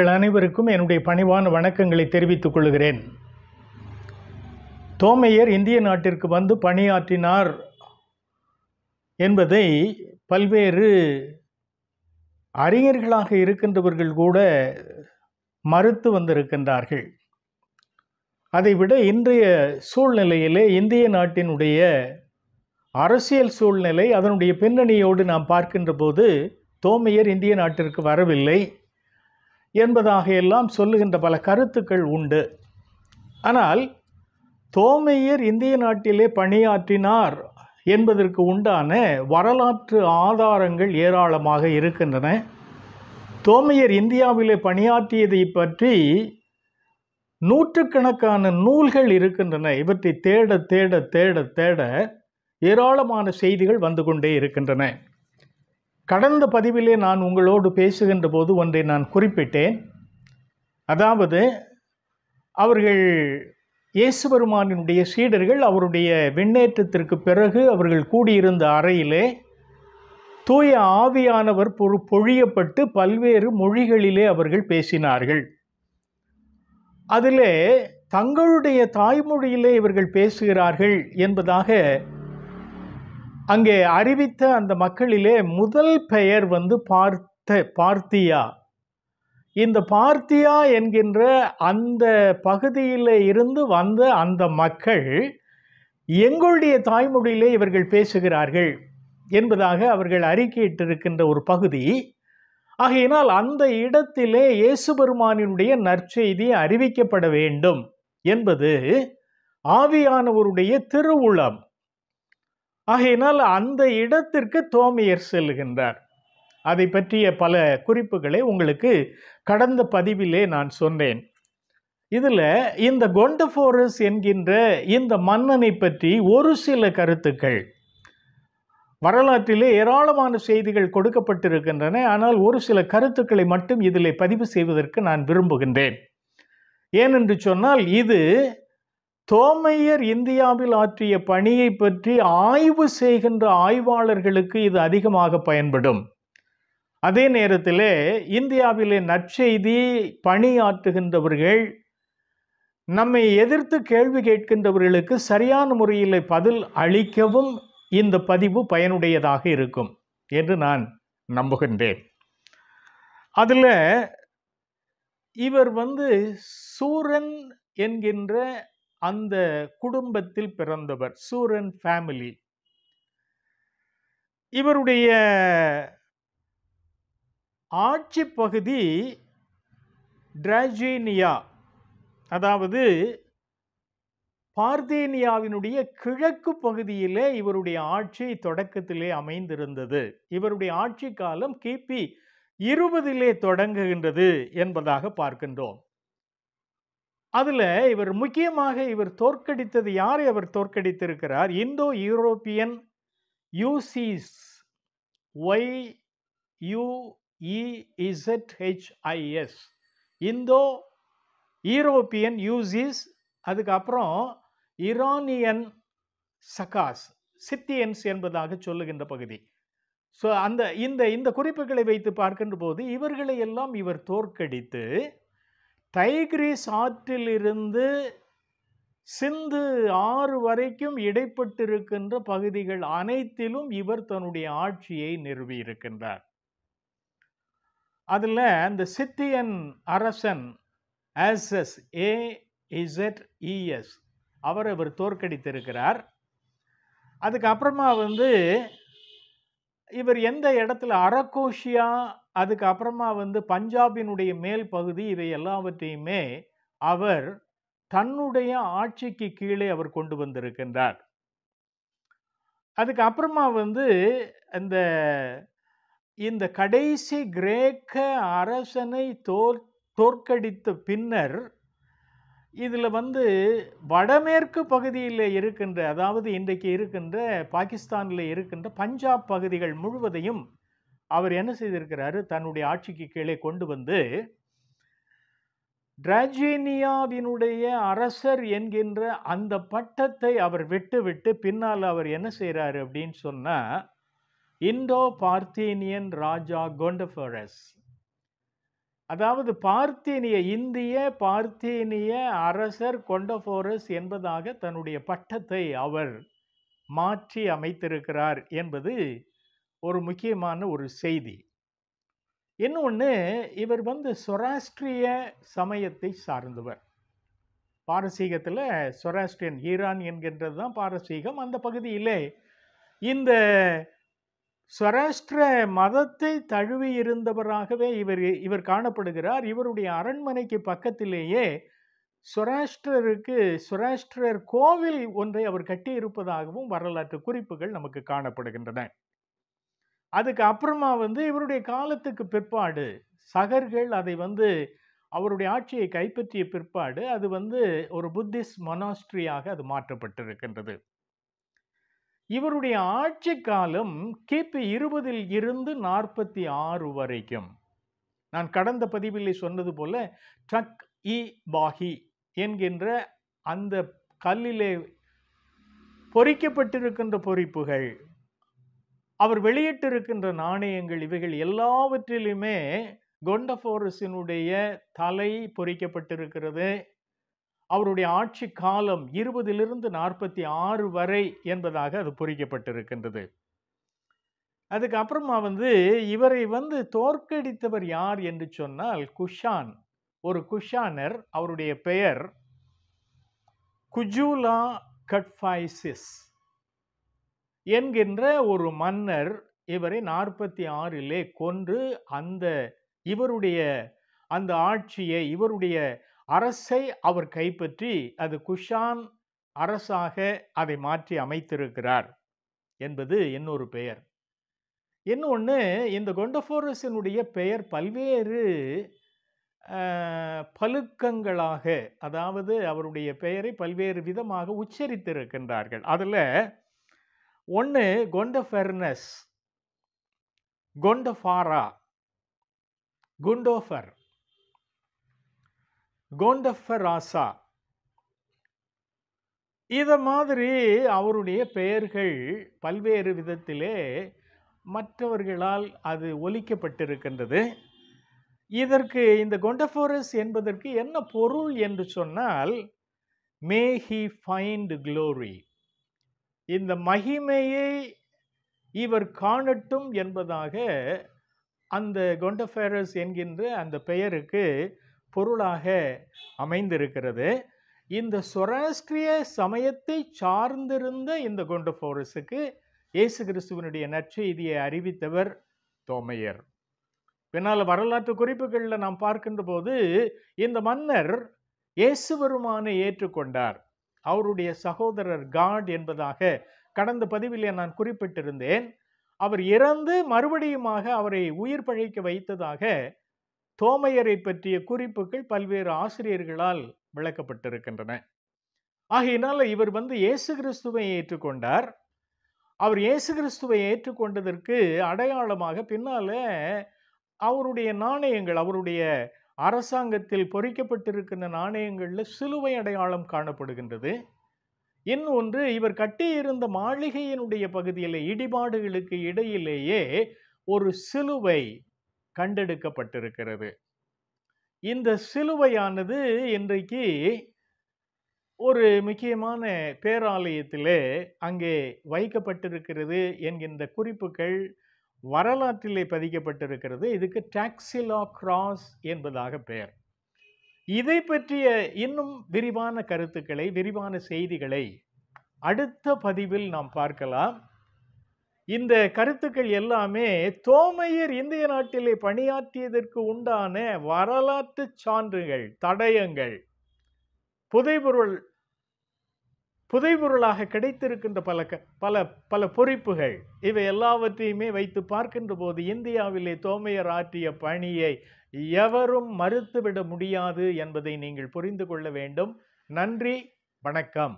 அனைவருக்கும் என்னுடைய பணிவான வணக்கங்களை தெரிவித்துக் கொள்கிறேன். தோமையர் இந்திய நாட்டிற்கு வந்து பணியாற்றினார் என்பதை பல்வேறு அறிஞர்களாக இருக்கின்றவர்கள் கூட மறுத்து வந்திருக்கின்றார்கள். அதைவிட இன்றைய சூழ்நிலையிலே இந்திய நாட்டினுடைய அரசியல் சூழ்நிலை அதனுடைய பின்னணியோடு நாம் பார்க்கின்ற போது தோமையர் இந்திய நாட்டிற்கு வரவில்லை என்பதாக எல்லாம் சொல்லுகின்ற பல கருத்துக்கள் உண்டு. ஆனால் தோமையர் இந்திய நாட்டிலே பணியாற்றினார் என்பதற்கு உண்டான வரலாற்று ஆதாரங்கள் ஏராளமாக இருக்கின்றன. தோமையர் இந்தியாவிலே பணியாற்றியதை பற்றி நூற்றுக்கணக்கான நூல்கள் இருக்கின்றன. இவற்றை தேட தேட தேட தேட ஏராளமான செய்திகள் வந்து கொண்டே இருக்கின்றன. கடந்த பதிவிலே நான் உங்களோடு பேசுகின்ற போது ஒன்றை நான் குறிப்பிட்டேன். அதாவது அவர்கள் இயேசு பெருமானினுடைய சீடர்கள் அவருடைய விண்ணேற்றத்திற்கு பிறகு அவர்கள் கூடியிருந்த அறையிலே தூய ஆவியானவர் பொழியப்பட்டு பல்வேறு மொழிகளிலே அவர்கள் பேசினார்கள். அதிலே தங்களுடைய தாய்மொழியிலே இவர்கள் பேசுகிறார்கள் என்பதாக அங்கே அறிவித்த அந்த மக்களிலே முதல் பெயர் பார்த்தியா. இந்த பார்த்தியா என்கின்ற அந்த பகுதியில் இருந்து வந்த அந்த மக்கள் எங்களுடைய தாய்மொழியிலே இவர்கள் பேசுகிறார்கள் என்பதாக அவர்கள் அறிக்கையிட்டிருக்கின்ற ஒரு பகுதி. ஆகையினால் அந்த இடத்திலே இயேசு பெருமானினுடைய நற்செய்தி அறிவிக்கப்பட வேண்டும் என்பது ஆவியானவருடைய திருவுளம். ஆகையினால் அந்த இடத்திற்கு தோமையர் செல்லுகின்றார். அதை பற்றிய பல குறிப்புகளை உங்களுக்கு கடந்த பதிவிலே நான் சொன்னேன். இதில் இந்த கொண்டபோரஸ் என்கின்ற இந்த மன்னனை பற்றி ஒரு சில கருத்துக்கள் வரலாற்றிலே ஏராளமான செய்திகள் கொடுக்கப்பட்டிருக்கின்றன. ஆனால் ஒரு சில கருத்துக்களை மட்டும் இதில் பதிவு செய்வதற்கு நான் விரும்புகின்றேன். ஏனென்று சொன்னால் இது தோமையர் இந்தியாவில் ஆற்றிய பணியை பற்றி ஆய்வு செய்கின்ற ஆய்வாளர்களுக்கு இது அதிகமாக பயன்படும். அதே நேரத்தில் இந்தியாவிலே நற்செய்தி பணியாற்றுகின்றவர்கள் நம்மை எதிர்த்து கேள்வி கேட்கின்றவர்களுக்கு சரியான முறையில் பதில் அளிக்கவும் இந்த பதிவு பயனுடையதாக இருக்கும் என்று நான் நம்புகின்றேன். அதில் இவர் சூரன் என்கின்ற அந்த குடும்பத்தில் பிறந்தவர், சூரன் ஃபேமிலி. இவருடைய ஆட்சி பகுதி டிராஜீனியா, அதாவது பார்தேனியாவினுடைய கிழக்கு பகுதியிலே இவருடைய ஆட்சி தொடக்கத்திலே அமைந்திருந்தது. இவருடைய ஆட்சி காலம் கிபி 20 தொடங்குகின்றது என்பதாக பார்க்கின்றோம். அதில் இவர் முக்கியமாக தோற்கடித்தது யாரை அவர் தோற்கடித்திருக்கிறார்? Indo European Yuezhis, YUEZHIS, Indo European Yuezhis. அதுக்கப்புறம் ஈரானியன் சகாஸ், சித்தியன்ஸ் என்பதாக சொல்லுகின்ற பகுதி. ஸோ இந்த குறிப்புகளை வைத்து பார்க்கின்ற போது இவர்களை எல்லாம் இவர் தோற்கடித்து டைக்ரிஸ் ஆற்றிலிருந்து சிந்து ஆறு வரைக்கும் இடைப்பட்டிருக்கின்ற பகுதிகள் அனைத்திலும் இவர் தன்னுடைய ஆட்சியை நிறுவியிருக்கின்றார். அதில் அந்த சித்தியன் அரசன் AZES அவர் தோற்கடித்திருக்கிறார். அதுக்கப்புறமா இவர் எந்த இடத்துல அரகோஷியா, அதுக்கப்புறமா பஞ்சாபினுடைய மேல் பகுதி, இவை எல்லாவற்றையுமே அவர் தன்னுடைய ஆட்சிக்கு கீழே அவர் கொண்டு வந்திருக்கின்றார். அதுக்கப்புறமா இந்த கடைசி கிரேக்க அரசனை தோற்கடித்த பின்னர் இதில் வடமேற்கு பகுதியில் இருக்கின்ற, அதாவது இன்றைக்கு இருக்கின்ற பாகிஸ்தானில் இருக்கின்ற பஞ்சாப் பகுதிகள் முழுவதையும் அவர் என்ன செய்திருக்கிறாரு? தன்னுடைய ஆட்சிக்கு கீழே கொண்டு வந்து டிராஜீனியாவினுடைய அரசர் என்கின்ற அந்த பட்டத்தை அவர் விட்டு பின்னால் அவர் என்ன செய்கிறாரு அப்படின்னு சொன்னால் இந்தோ பார்த்தீனியன் ராஜா கொண்டபோரஸ் அதாவது இந்திய பார்த்தேனிய அரசர் கொண்டபோரஸ் என்பதாக தன்னுடைய பட்டத்தை அவர் மாற்றி அமைத்திருக்கிறார் என்பது ஒரு முக்கியமான ஒரு செய்தி. இன்னொன்று, இவர் சொராஸ்ட்ரிய சமயத்தை சார்ந்தவர். பாரசீகத்தில் சொராஸ்ட்ரியன், ஈரான் என்கின்றது தான் பாரசீகம். அந்த பகுதியிலே இந்த சொராஸ்ட்ர மதத்தை தழுவி இருந்தவராகவே இவர் காணப்படுகிறார். இவருடைய அரண்மனைக்கு பக்கத்திலேயே சொராஸ்ட்ரர் கோவில் ஒன்றை அவர் கட்டியிருப்பதாகவும் வரலாற்று குறிப்புகள் நமக்கு காணப்படுகின்றன. அதுக்கு அப்புறமா இவருடைய காலத்துக்கு பிற்பாடு சகர்கள் அதை அவருடைய ஆட்சியை கைப்பற்றிய பிற்பாடு அது ஒரு புத்திஸ்ட் மொனாஸ்ட்ரியாக அது மாற்றப்பட்டிருக்கின்றது. இவருடைய ஆட்சி காலம் கிபி 20 இருந்து 46 வரைக்கும். நான் கடந்த பதிவிலே சொன்னது போல ட்ரக் இ பாஹி என்கின்ற அந்த கல்லிலே பொறிக்கப்பட்டிருக்கின்ற பொறிப்புகள், அவர் வெளியிட்டிருக்கின்ற நாணயங்கள், இவைகள் எல்லாவற்றிலுமே கொண்டபோரஸினுடைய தலை பொறிக்கப்பட்டிருக்கிறது. அவருடைய ஆட்சி காலம் 20 46 வரை என்பதாக அது பொறிக்கப்பட்டிருக்கின்றது. அதுக்கு அப்புறமா இவரை தோற்கடித்தவர் யார் என்று சொன்னால் குஷான், ஒரு குஷானர். அவருடைய பெயர் குஜூலா கட்ஃபைசிஸ் என்கின்ற ஒரு மன்னர் இவரை 46 கொன்று இவருடைய அந்த ஆட்சியை, இவருடைய அரசை அவர் கைப்பற்றி அது குஷான் அரசாக அதை மாற்றி அமைத்திருக்கிறார் என்பது இன்னொரு பெயர். இன்னொன்று, இந்த கொண்டபோரஸினுடைய பெயர் பல்வேறு பலுக்கங்களாக, அதாவது அவருடைய பெயரை பல்வேறு விதமாக உச்சரித்திருக்கின்றார்கள். அதில் ஒன்று கொண்டஃபெர்னஸ், கொண்டஃபாரா, குண்டோஃபர், கோண்டஃபராசா, இத மாதிரி அவருடைய பெயர்கள் பல்வேறு விதத்திலே மற்றவர்களால் அது ஒலிக்கப்பட்டிருக்கின்றது. இதற்கு, இந்த கொண்டபோரஸ் என்பதற்கு என்ன பொருள் என்று சொன்னால், மே ஹி ஃபைண்ட் க்ளோரி, இந்த மகிமையை இவர் காணட்டும் என்பதாக அந்த கொண்டபோரஸ் என்கின்ற அந்த பெயருக்கு பொருளாக அமைந்திருக்கிறது. இந்த சொராஸ்ட்ரிய சமயத்தை சார்ந்திருந்த இந்த கொண்டபோரஸுக்கு இயேசு கிறிஸ்துவனுடைய நற்செய்தியை அறிவித்தவர் தோமையர். பின்னால் வரலாற்று குறிப்புகளில் நாம் பார்க்கின்ற போது இந்த மன்னர் இயேசு பெருமானை ஏற்றுக்கொண்டார். அவருடைய சகோதரர் காட் என்பதாக கடந்த பதிவிலே நான் குறிப்பிட்டிருந்தேன். அவர் இறந்து மறுபடியுமாக அவரை உயிர் பிழைக்க வைத்ததாக தோமையரை பற்றிய குறிப்புகள் பல்வேறு ஆசிரியர்களால் விளக்கப்பட்டிருக்கின்றன. ஆகையினால் இவர் இயேசு கிறிஸ்துவை ஏற்றுக்கொண்டார். அவர் இயேசு கிறிஸ்துவை ஏற்றுக்கொண்டதற்கு அடையாளமாக பின்னால அவருடைய நாணயங்கள், அவருடைய அரசாங்கத்தில் பொறிக்கப்பட்டிருக்கின்ற நாணயங்களில் சிலுவை அடையாளம் காணப்படுகின்றது. இன்னொன்று, இவர் கட்டியிருந்த மாளிகையினுடைய பகுதியில் இடிபாடுகளுக்கு இடையிலேயே ஒரு சிலுவை கண்டெடுக்கப்பட்டிருக்கிறது. இந்த சிலுவையானது இன்றைக்கு ஒரு முக்கியமான பேராலயத்திலே அங்கே வைக்கப்பட்டிருக்கிறது என்கின்ற குறிப்புகள் வரலாற்றிலே பதிக்கப்பட்டிருக்கிறது. இதுக்கு டாக்சிலா கிராஸ் என்பதாக பெயர். இதை பற்றிய இன்னும் விரிவான கருத்துக்களை, விரிவான செய்திகளை அடுத்த பதிவில் நாம் பார்க்கலாம். இந்த கருத்துக்கள் எல்லாமே தோமையர் இந்திய நாட்டிலே பணியாற்றியதற்கு உண்டான வரலாற்று சான்றுகள், தடயங்கள், புதைபொருளாக கிடைத்திருக்கின்ற பல பொறிப்புகள், இவை எல்லாவற்றையுமே வைத்து பார்க்கின்ற போது இந்தியாவிலே தோமையர் ஆற்றிய பணியை எவரும் மறுத்துவிட முடியாது என்பதை நீங்கள் புரிந்து கொள்ள வேண்டும். நன்றி, வணக்கம்.